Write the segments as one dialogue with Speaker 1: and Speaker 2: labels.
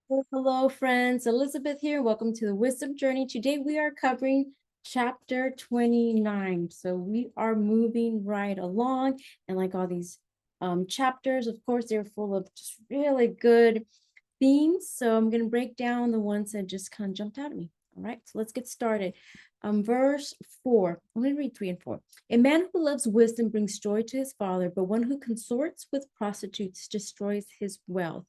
Speaker 1: Hello, friends. Elizabeth here. Welcome to the Wisdom Journey. Today we are covering chapter 29. So we are moving right along. And like all these chapters, of course, they're full of just really good themes. So I'm going to break down the ones that just kind of jumped out at me. All right, so let's get started. Verse 4. I'm going to read 3 and 4. A man who loves wisdom brings joy to his father, but one who consorts with prostitutes destroys his wealth.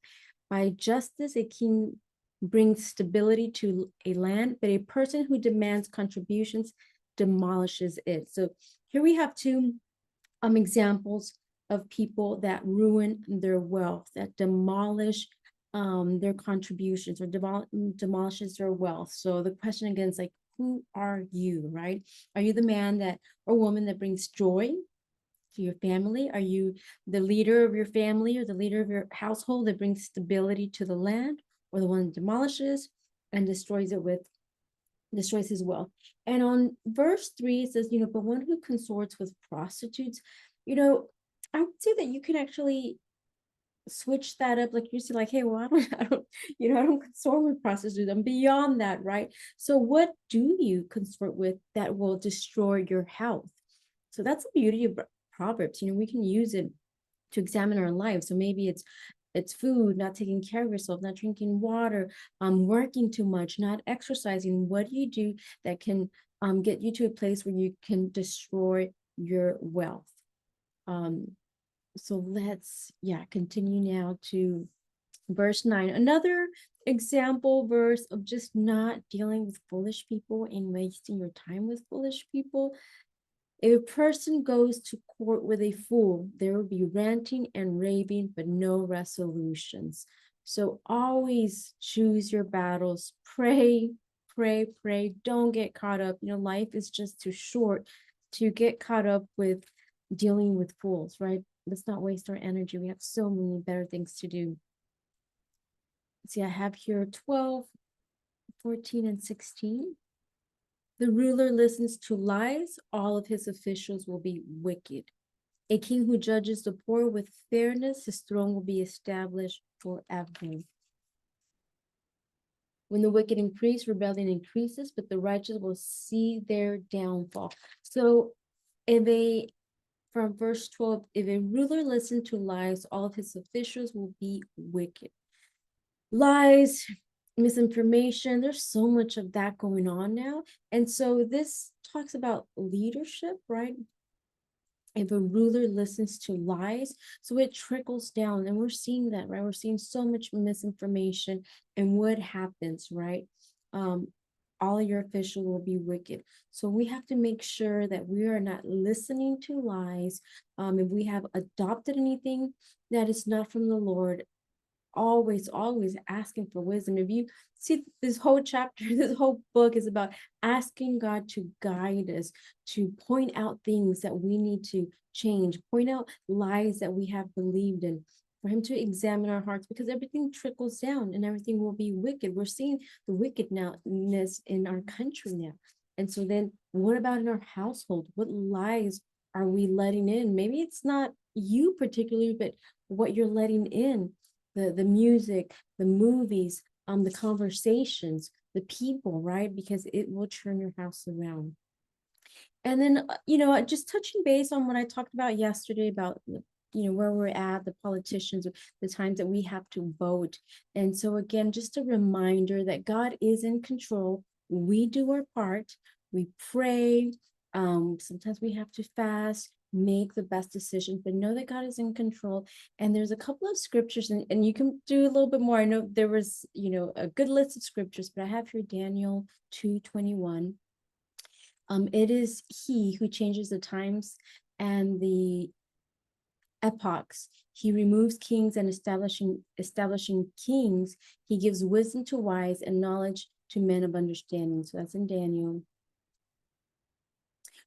Speaker 1: By justice, a king brings stability to a land, but a person who demands contributions demolishes it. So here we have two examples of people that ruin their wealth, that demolish their contributions or demolishes their wealth. So the question again is like, who are you, right? Are you the man that or woman that brings joy to your family? Are you the leader of your family or the leader of your household that brings stability to the land, or the one that demolishes and destroys his wealth? And on verse 3, it says, but one who consorts with prostitutes, I would say that you can actually switch that up. Like you say, like, hey, well, I don't consort with prostitutes. I'm beyond that, right? So what do you consort with that will destroy your health? So that's the beauty of Proverbs. We can use it to examine our life. So maybe it's food, not taking care of yourself, not drinking water, working too much, not exercising. What do you do that can get you to a place where you can destroy your wealth? Um, so let's continue now to verse 9. Another example verse of just not dealing with foolish people and wasting your time with foolish people. If a person goes to court with a fool, there will be ranting and raving, but no resolutions. So always choose your battles. Pray, pray, pray. Don't get caught up. Life is just too short to get caught up with dealing with fools, right? Let's not waste our energy. We have so many better things to do. See, I have here 12, 14, and 16. The ruler listens to lies, all of his officials will be wicked. A king who judges the poor with fairness, his throne will be established forever. When the wicked increase, rebellion increases, but the righteous will see their downfall. So from verse 12, if a ruler listens to lies, all of his officials will be wicked. Lies, misinformation, there's so much of that going on now. And so this talks about leadership, right? If a ruler listens to lies, so it trickles down, and we're seeing that, right? We're seeing so much misinformation, and what happens, right? All of your officials will be wicked. So we have to make sure that we are not listening to lies. If we have adopted anything that is not from the Lord, always asking for wisdom. If you see, this whole chapter, this whole book is about asking God to guide us, to point out things that we need to change, point out lies that we have believed in, for him to examine our hearts, because everything trickles down and everything will be wicked. We're seeing the wickedness in our country now. And so then what about in our household? What lies are we letting in? Maybe it's not you particularly, but what you're letting in, the music, the movies, the conversations, the people, right? Because it will turn your house around. And then, just touching base on what I talked about yesterday about, where we're at, the politicians, the times that we have to vote. And so again, just a reminder that God is in control. We do our part. We pray. Sometimes we have to fast, make the best decision, but know that God is in control. And there's a couple of scriptures, and you can do a little bit more. I know there was, a good list of scriptures, but I have here Daniel 2:21. It is he who changes the times and the epochs. He removes kings and establishing kings. He gives wisdom to wise and knowledge to men of understanding. So that's in Daniel.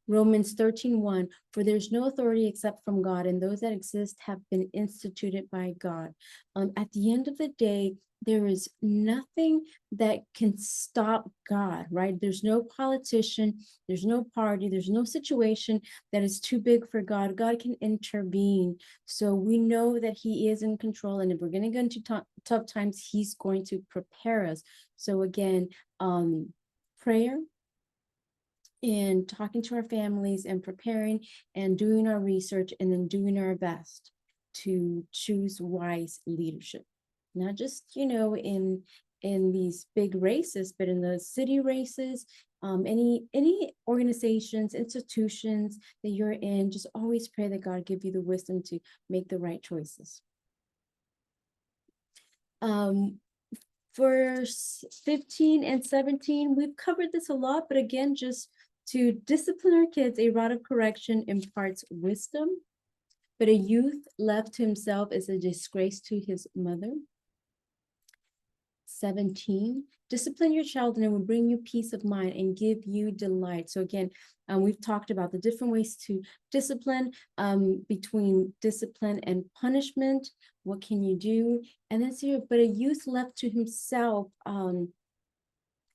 Speaker 1: Romans 13:1, for there's no authority except from God, and those that exist have been instituted by God. At the end of the day, there is nothing that can stop God, right? There's no politician, there's no party, there's no situation that is too big for God. God can intervene. So we know that He is in control. And if we're going to go into tough times, He's going to prepare us. So again, prayer and talking to our families and preparing and doing our research and then doing our best to choose wise leadership, not just in these big races, but in the city races, any organizations, institutions that you're in. Just always pray that God give you the wisdom to make the right choices. Verse 15 and 17, we've covered this a lot, but again, just to discipline our kids, a rod of correction imparts wisdom, but a youth left to himself is a disgrace to his mother. 17, discipline your child and it will bring you peace of mind and give you delight. So again, we've talked about the different ways to discipline, between discipline and punishment. What can you do? And then see, but a youth left to himself,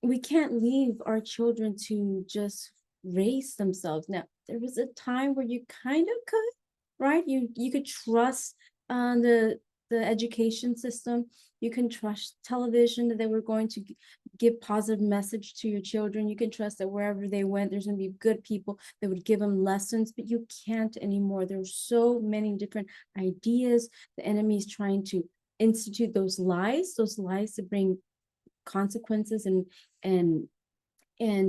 Speaker 1: we can't leave our children to just raise themselves. Now, there was a time where you kind of could, right? You could trust the education system. You can trust television that they were going to give positive message to your children. You can trust that wherever they went, there's going to be good people that would give them lessons, but you can't anymore. There's so many different ideas. The enemy is trying to institute those lies to bring consequences and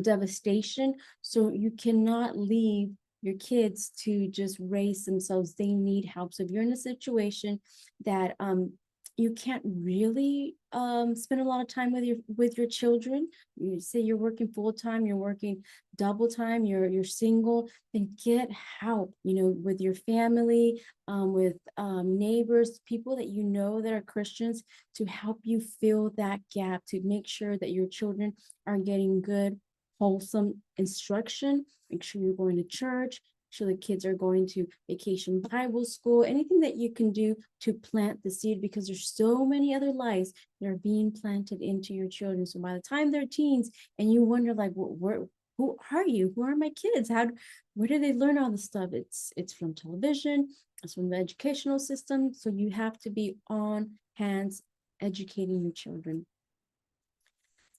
Speaker 1: devastation. So you cannot leave your kids to just raise themselves. They need help. So if you're in a situation that you can't really spend a lot of time with your children, you say you're working full-time, you're working double time, you're single, then get help, with your family, with neighbors, people that you know that are Christians, to help you fill that gap, to make sure that your children are getting good, wholesome instruction. Make sure you're going to church. Sure the kids are going to vacation Bible school, anything that you can do to plant the seed, because there's so many other lies that are being planted into your children. So by the time they're teens and you wonder like, who are you? Who are my kids? Where do they learn all this stuff? It's from television, it's from the educational system. So you have to be on hands educating your children.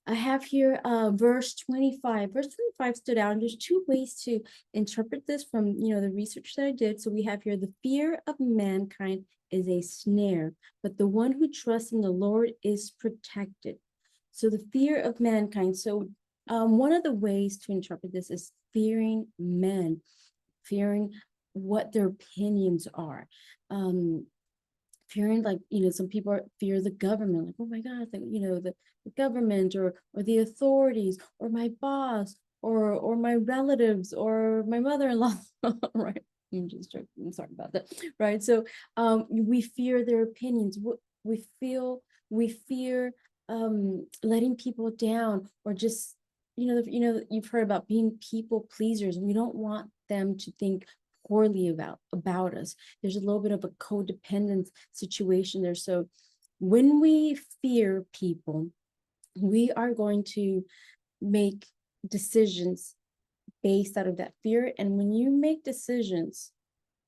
Speaker 1: I have here verse 25. Verse 25 stood out, and there's two ways to interpret this from the research that I did. So we have here, the fear of mankind is a snare, but the one who trusts in the Lord is protected. So the fear of mankind. So one of the ways to interpret this is fearing men, fearing what their opinions are. Fearing, like, some people fear the government, like, oh my God, the government or the authorities or my boss or my relatives or my mother-in-law, right? I'm just joking. I'm sorry about that, right? So we fear their opinions. We fear letting people down, or just you've heard about being people pleasers. We don't want them to think poorly about us. There's a little bit of a codependent situation there. So when we fear people, we are going to make decisions based out of that fear. And when you make decisions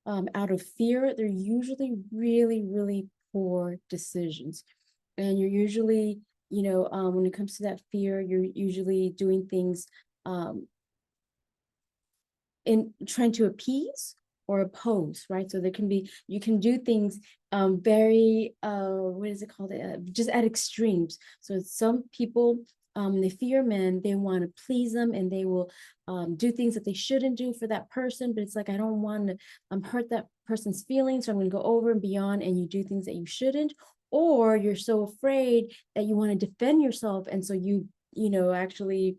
Speaker 1: out of fear, they're usually really, really poor decisions. And you're usually, when it comes to that fear, you're usually doing things in trying to appease or oppose, right? So you can do things very, what is it called? Just at extremes. So some people, they fear men, they want to please them, and they will do things that they shouldn't do for that person. But it's like, I don't want to hurt that person's feelings, so I'm going to go over and beyond, and you do things that you shouldn't. Or you're so afraid that you want to defend yourself, and so you actually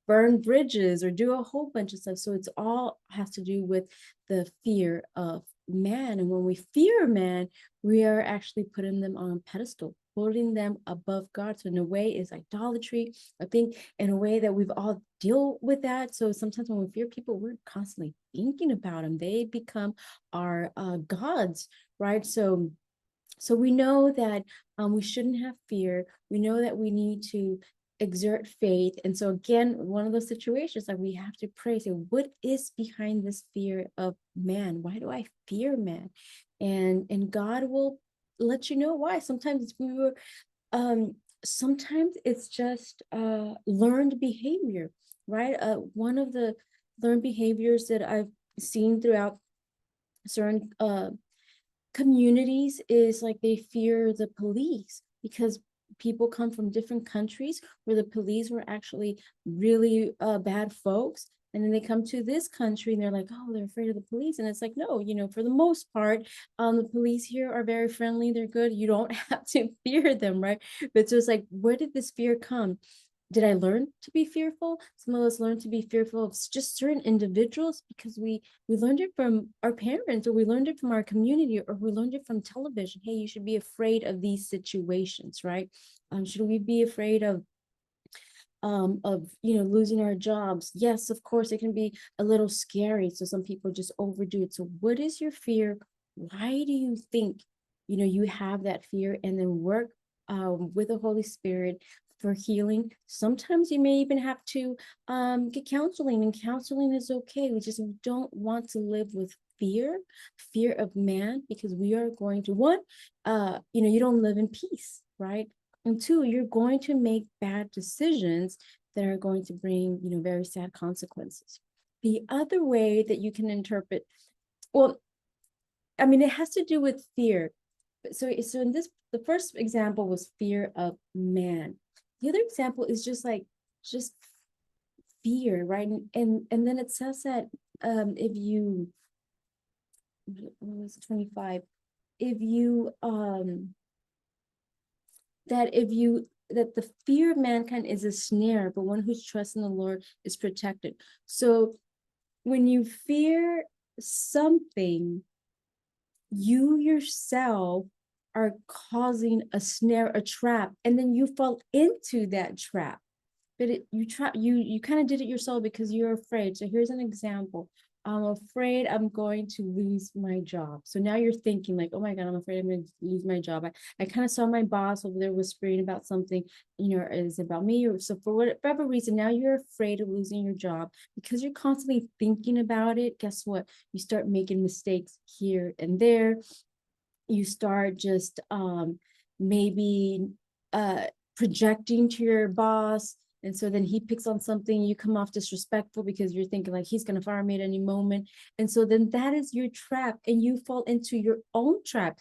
Speaker 1: burn bridges or do a whole bunch of stuff. So it's all has to do with the fear of man. And when we fear man, we are actually putting them on a pedestal, putting them above God. So in a way, it's idolatry. I think in a way that we've all deal with that. So sometimes when we fear people, we're constantly thinking about them. They become our gods, right? So we know that we shouldn't have fear. We know that we need to exert faith. And so again, one of those situations that we have to pray, say, what is behind this fear of man? Why do I fear man? And God will let you know why. Sometimes it's just learned behavior, right? One of the learned behaviors that I've seen throughout certain communities is like they fear the police because people come from different countries where the police were actually really bad folks, and then they come to this country and they're like, oh, they're afraid of the police. And it's like, no, for the most part, the police here are very friendly, they're good, you don't have to fear them, right? But so it's like, where did this fear come? Did I learn to be fearful? Some of us learn to be fearful of just certain individuals because we learned it from our parents, or we learned it from our community, or we learned it from television. Hey, you should be afraid of these situations, right? Should we be afraid of losing our jobs? Yes, of course, it can be a little scary. So some people just overdo it. So what is your fear? Why do you think you have that fear? And then work with the Holy Spirit for healing. Sometimes you may even have to get counseling, and counseling is okay. We don't want to live with fear of man, because we are going to, one, you don't live in peace, right? And two, you're going to make bad decisions that are going to bring, very sad consequences. The other way that you can interpret, well, I mean, it has to do with fear. So in this, the first example was fear of man. The other example is just fear, right? And then it says that if you, what was 25, if you that the fear of mankind is a snare, but one who's trust in the Lord is protected. So when you fear something, you yourself are causing a snare, a trap, and then you fall into that trap. But you kind of did it yourself because you're afraid. So here's an example. I'm afraid I'm going to lose my job. So now you're thinking like, oh my God, I'm afraid I'm going to lose my job. I kind of saw my boss over there whispering about something, is about me. Or so for whatever reason, now you're afraid of losing your job because you're constantly thinking about it. Guess what? You start making mistakes here and there. You start just maybe projecting to your boss, and so then he picks on something, you come off disrespectful because you're thinking like he's going to fire me at any moment. And so then that is your trap, and you fall into your own trap.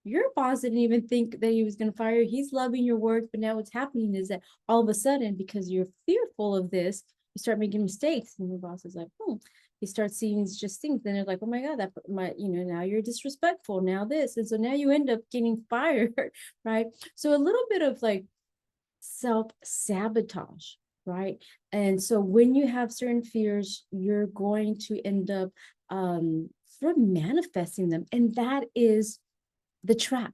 Speaker 1: Your boss didn't even think that he was going to fire you. He's loving your work, but now what's happening is that all of a sudden, because you're fearful of this, you start making mistakes, and your boss is like, oh, you start seeing just things. Then they're like, oh my God, that now you're disrespectful, now this. And so now you end up getting fired, right? So a little bit of like self-sabotage, right? And so when you have certain fears, you're going to end up sort of manifesting them. And that is the trap.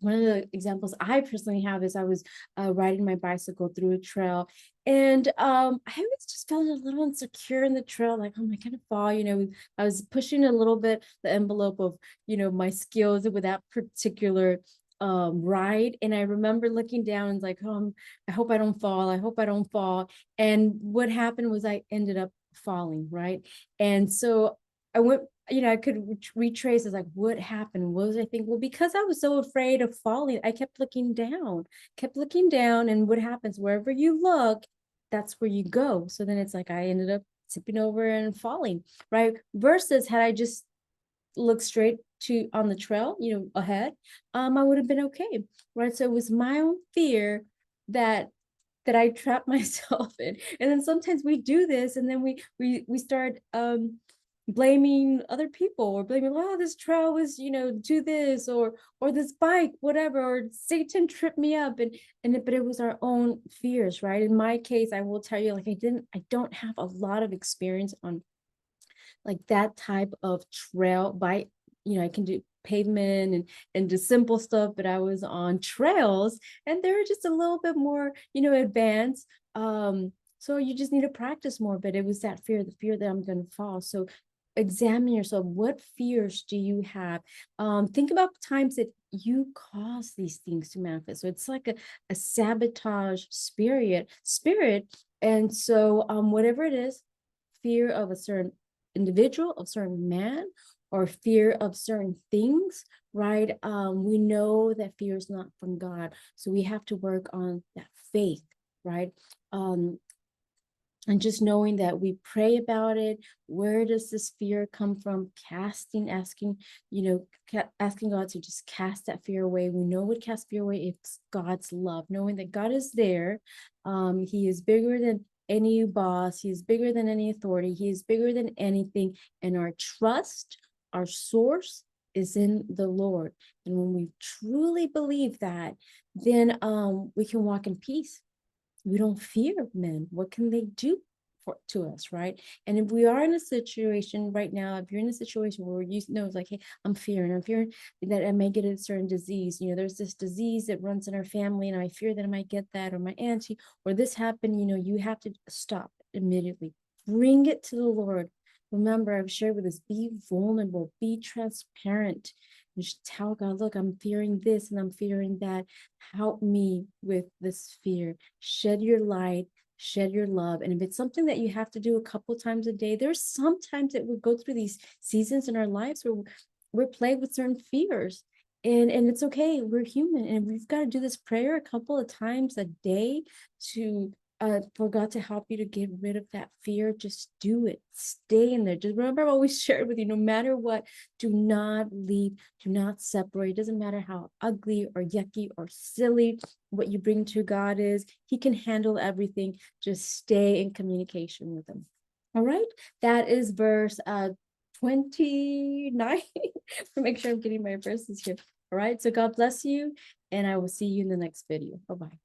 Speaker 1: One of the examples I personally have is I was riding my bicycle through a trail, and I was just feeling a little insecure in the trail, like, oh, am I gonna fall? I was pushing a little bit the envelope of my skills with that particular ride, and I remember looking down and like, oh, I hope I don't fall. I hope I don't fall. And what happened was I ended up falling, right? And so I went, I could retrace. It's like, what happened? What was I thinking? Well, because I was so afraid of falling, I kept looking down, and what happens? Wherever you look, that's where you go. So then it's like I ended up tipping over and falling, right? Versus had I just looked straight to on the trail, ahead, I would have been okay, right? So it was my own fear that I trapped myself in. And then sometimes we do this, and then we start blaming other people, or blaming, oh, this trail was, do this, or this bike, whatever, or Satan tripped me up. But it was our own fears, right? In my case, I will tell you, like, I don't have a lot of experience on like that type of trail bike I can do pavement and just simple stuff, but I was on trails and they're just a little bit more, advanced. So you just need to practice more, but it was that fear, the fear that I'm going to fall. So examine yourself. What fears do you have? Think about times that you cause these things to manifest. So it's like a sabotage spirit. And so whatever it is, fear of a certain individual, of certain man, or fear of certain things, right? We know that fear is not from God. So we have to work on that faith, right? And just knowing that we pray about it. Where does this fear come from? Asking, asking God to just cast that fear away. We know what casts fear away. It's God's love, knowing that God is there. He is bigger than any boss. He is bigger than any authority. He is bigger than anything. And our trust, our source is in the Lord. And when we truly believe that, then we can walk in peace. We don't fear men. What can they do to us, right? And if we are in a situation right now, if you're in a situation where you know it's like, hey, I'm fearing that I may get a certain disease. There's this disease that runs in our family, and I fear that I might get that, or my auntie, or this happened. You have to stop immediately. Bring it to the Lord. Remember, I've shared with us, be vulnerable, be transparent. And just tell God, look, I'm fearing this and I'm fearing that. Help me with this fear. Shed your light, shed your love. And if it's something that you have to do a couple times a day, there's sometimes that we go through these seasons in our lives where we're plagued with certain fears. And it's okay, we're human, and we've got to do this prayer a couple of times a day to for God to help you to get rid of that fear. Just do it. Stay in there. Just remember, I've always shared with you, no matter what, do not leave, do not separate. It doesn't matter how ugly or yucky or silly what you bring to God is. He can handle everything. Just stay in communication with him. All right. That is verse 29. Make sure I'm getting my verses here. All right. So God bless you, and I will see you in the next video. Bye-bye.